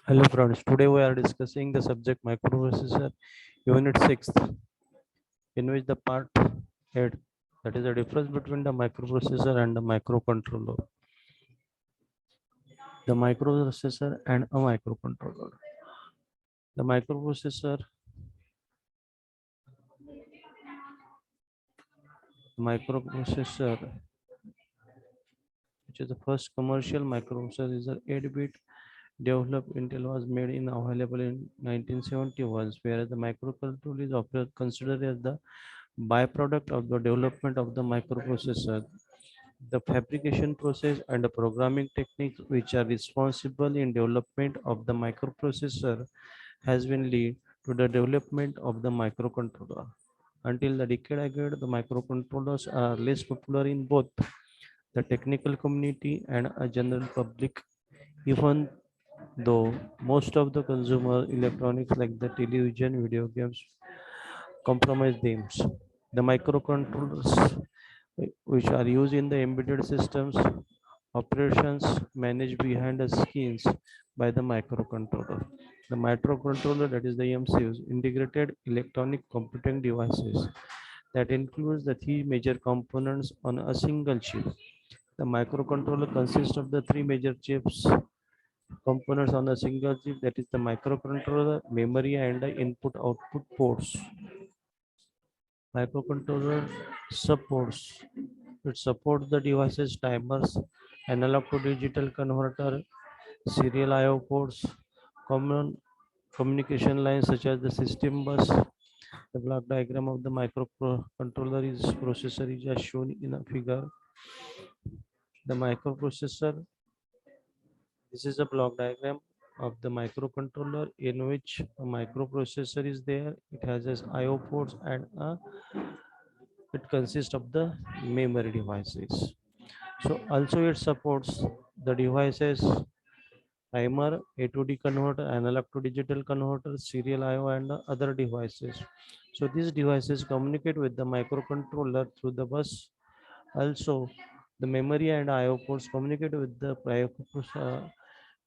Hello friends, today we are discussing the subject microprocessor unit 6, in which the part 8, that is the difference between the microprocessor and the microcontroller. The microprocessor and a microcontroller. The microprocessor, which is the first commercial microprocessor, is an 8-bit developed Intel was made in available in 1971, whereas the microcontroller is often considered as the byproduct of the development of the microprocessor. The fabrication process and the programming techniques which are responsible in development of the microprocessor has been led to the development of the microcontroller. Until the decade ago, the microcontrollers are less popular in both the technical community and a general public, even though most of the consumer electronics like the television, video games compromise them. The microcontrollers which are used in the embedded systems operations managed behind the scenes by the microcontroller. The microcontroller, that is the MCUs, integrated electronic computing devices that includes the three major components on a single chip. The microcontroller consists of the three major chips components on a single chip, that is the microcontroller, memory, and the input output ports. Microcontroller supports it supports the device's timers, analog to digital converter, serial I/O ports, common communication lines such as the system bus. The block diagram of the microcontroller is processor is as shown in a figure. The microprocessor. This is a block diagram of the microcontroller in which a microprocessor is there. It has as I/O ports and it consists of the memory devices. So also it supports the devices timer, A to D converter, analog to digital converter, serial I/O, and other devices. So these devices communicate with the microcontroller through the bus. Also, the memory and I/O ports communicate with the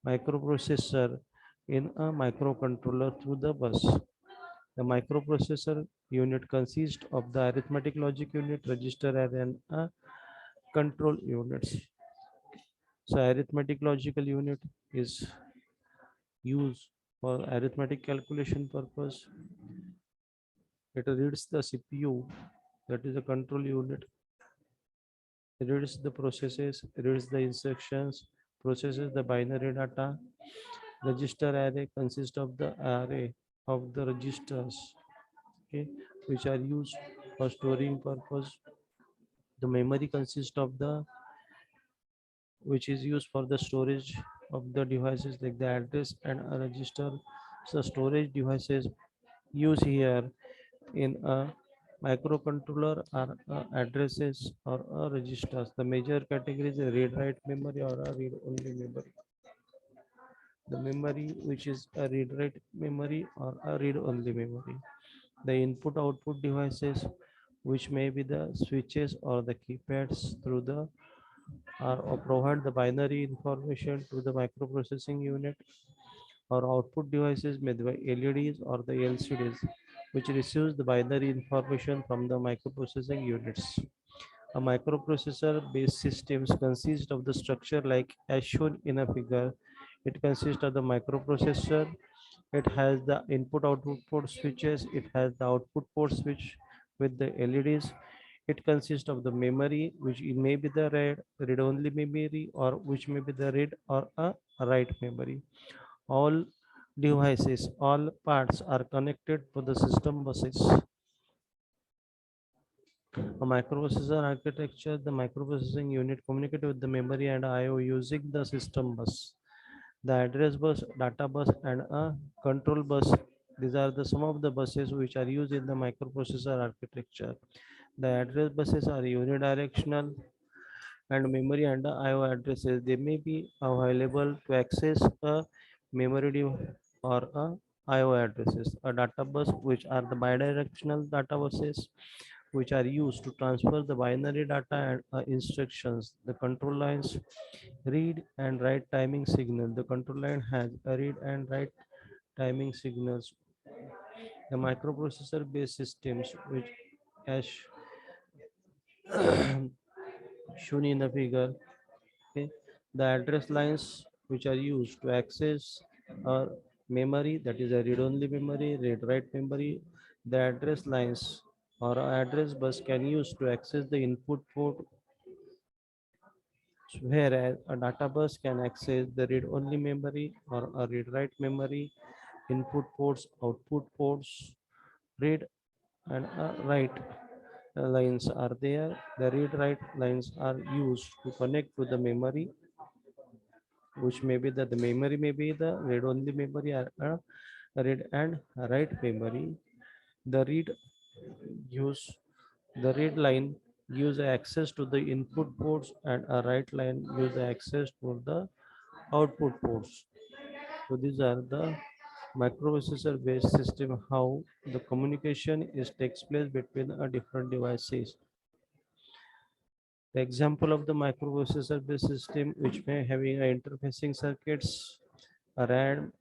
microprocessor in a microcontroller through the bus. The microprocessor unit consists of the arithmetic logic unit, register array, and control units. So arithmetic logical unit is used for arithmetic calculation purpose. It reads the CPU, that is a control unit. It reads the processes, reads the instructions, processes the binary data. Register array consists of the array of the registers, okay, which are used for storing purpose. The memory consists of the which is used for the storage of the devices like the address and a register. So storage devices used here in a microcontroller are addresses or registers. The major categories are read write memory or a read only memory. The memory which is a read write memory or a read only memory. The input output devices which may be the switches or the keypads through the or provide the binary information to the microprocessing unit, or output devices made by LEDs or the LCDs, which receives the binary information from the microprocessing units. A microprocessor-based systems consist of the structure like as shown in a figure. It consists of the microprocessor. It has the input-output port switches. It has the output port switch with the LEDs. It consists of the memory, which may be the read-only memory, or which may be the read or a write memory. All devices, all parts are connected to the system buses. A microprocessor architecture, the microprocessing unit communicate with the memory and I/O using the system bus. The address bus, data bus, and a control bus. These are the some of the buses which are used in the microprocessor architecture. The address buses are unidirectional and memory and I/O addresses. They may be available to access a memory or a I/O addresses. A data bus, which are the bidirectional data buses. which are used to transfer the binary data and instructions. The control lines read and write timing signal. The control line has a read and write timing signals. The microprocessor based systems, which as shown in the figure, okay, the address lines which are used to access our memory, that is a read-only memory, read-write memory. The address lines or address bus can use to access the input port, whereas a data bus can access the read-only memory or a read-write memory, input ports, output ports, read and write lines are there. The read-write lines are used to connect to the memory, which may be that the memory may be the read-only memory or read and write memory. The use the read line gives access to the input ports and a write line gives access to the output ports. So these are the microprocessor based system, how the communication is takes place between a different devices. The example of the microprocessor based system which may having a interfacing circuits, a RAM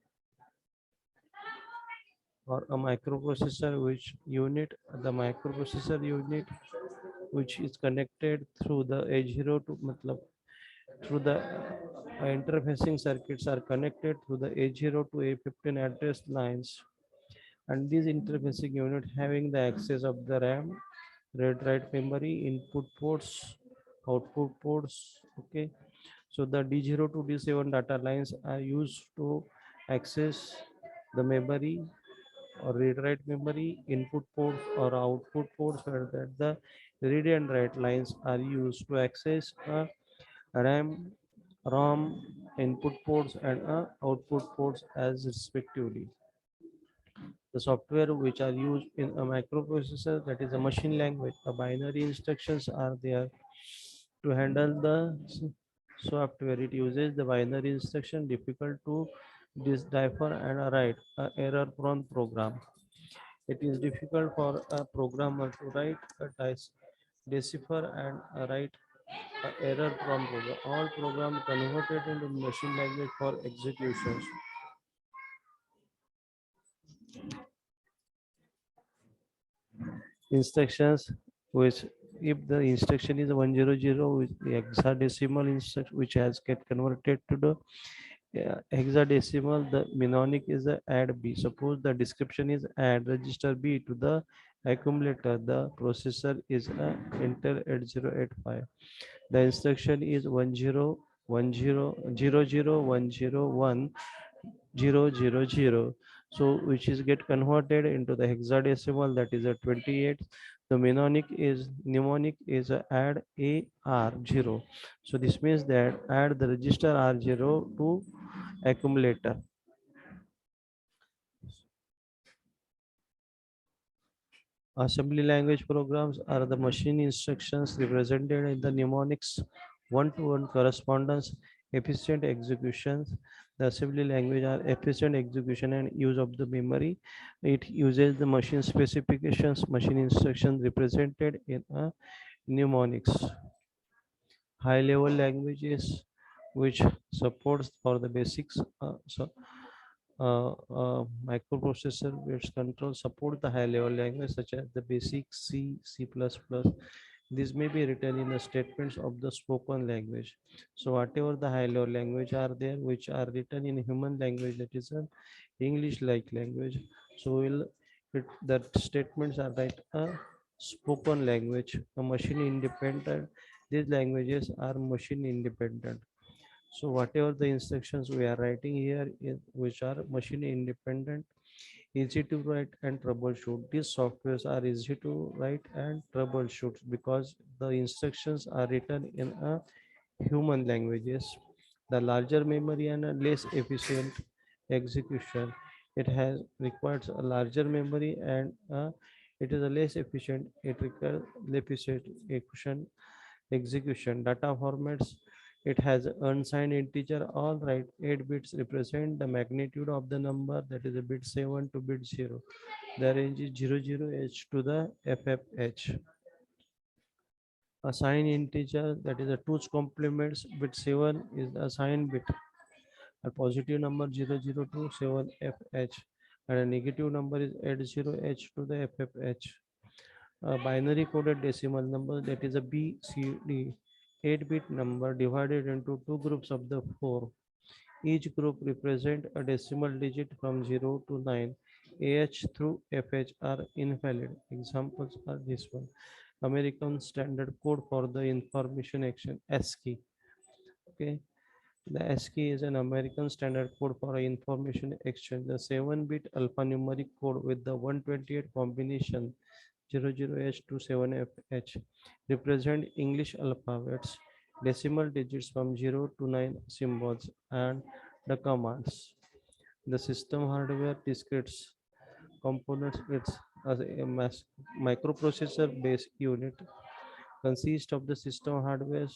or a microprocessor which unit, the microprocessor unit which is connected through the A0 to matlab, through the interfacing circuits are connected through the A0 to A15 address lines, and this interfacing unit having the access of the RAM, read write memory, input ports, output ports. Okay, so the D0 to D7 data lines are used to access the memory or read write memory, input ports or output ports, where that the read and write lines are used to access RAM, ROM, input ports and output ports as respectively. The software which are used in a microprocessor, that is a machine language, the binary instructions are there to handle the software. It uses the binary instruction, difficult to decipher and write a error prone program. It is difficult for a programmer to write a decipher and write a error prone program. All program converted into machine language for executions. Instructions which, if the instruction is 100 with the hexadecimal instruction which has get converted to the hexadecimal, the mnemonic is a add b. Suppose the description is add register b to the accumulator, the processor is a enter 8085. The instruction is 101000101010, so which is get converted into the hexadecimal, that is a 28. The mnemonic is a add a r0. So this means that add the register r0 to accumulator. Assembly language programs are the machine instructions represented in the mnemonics, one-to-one correspondence, efficient executions. The assembly language are efficient execution and use of the memory. It uses the machine specifications, machine instructions represented in a mnemonics. High-level languages which supports for the basics. Microprocessor which control support the high level language such as the basic C, C++. This may be written in the statements of the spoken language. So whatever the high level language are there which are written in human language, that is an English like language. So that statements are right a spoken language, a machine independent. These languages are machine independent. So whatever the instructions we are writing here is which are machine independent, easy to write and troubleshoot. These softwares are easy to write and troubleshoot because the instructions are written in a human languages. The larger memory and a less efficient execution. It has requires a larger memory and it is a less efficient. It requires less efficient execution. Data formats, it has unsigned integer. All right, 8 bits represent the magnitude of the number, that is a bit 7 to bit 0. The range is 00h to the ffh. A signed integer, that is a 2's complements bit 7 is a signed bit. A positive number 0027FH and a negative number is 80H to the FFH. A binary coded decimal number, that is a BCD, 8-bit number divided into two groups of the 4. Each group represent a decimal digit from 0 to 9. AH through FH are invalid. Examples are this one. American Standard Code for the Information Action, ASCII. Okay. The ASCII is an American Standard Code for Information Exchange. The 7-bit alphanumeric code with the 128 combination 00H to 7FH represent English alphabets, decimal digits from 0 to 9 symbols, and the commands. The system hardware discrete components, it's a microprocessor based unit consists of the system hardware.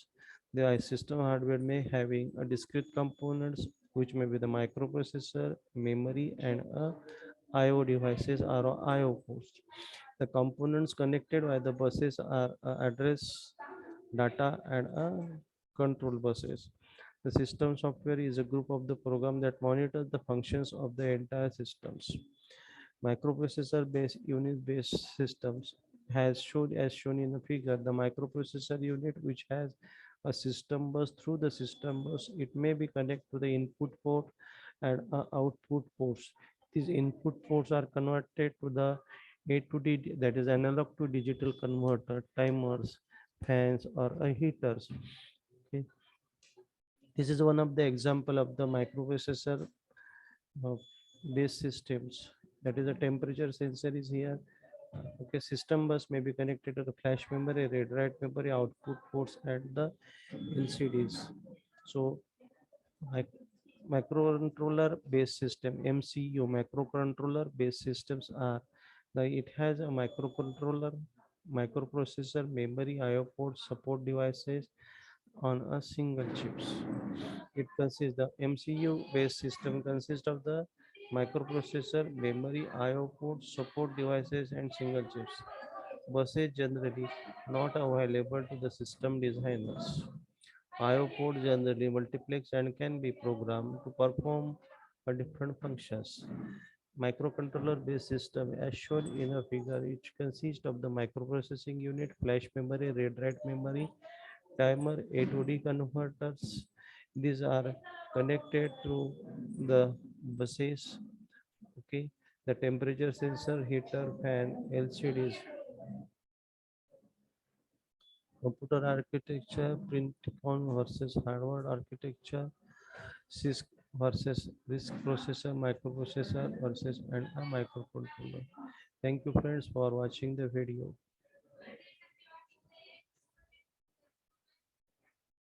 The system hardware may having a discrete components which may be the microprocessor, memory, and a IO devices or IO ports. The components connected by the buses are address, data, and control buses. The system software is a group of the program that monitors the functions of the entire systems. Microprocessor based unit based systems has shown as shown in the figure. The microprocessor unit which has a system bus. Through the system bus it may be connected to the input port and output ports. These input ports are converted to the A to D, that is analog to digital converter, timers, fans, or heaters. Okay. This is one of the example of the microprocessor uh, based systems. That is a temperature sensor is here. Okay, system bus may be connected to the flash memory, read write memory, output ports, and the LCDs. So mic- microcontroller based system, MCU, microcontroller based systems are it has a microcontroller, microprocessor, memory, IO ports, support devices on a single chips. It consists the MCU based system consists of the microprocessor, memory, IO ports, support devices, and single chips. Buses generally not available to the system designers. IO port generally multiplex and can be programmed to perform different functions. Microcontroller based system as shown in a figure, which consists of the microprocessing unit, flash memory, read write memory, timer, A to D converters. These are connected to the buses. Okay, the temperature sensor, heater, fan, LCDs. Computer architecture, print-on versus hardware architecture, CISC versus RISC processor, microprocessor versus and a microcontroller. Thank you friends for watching the video.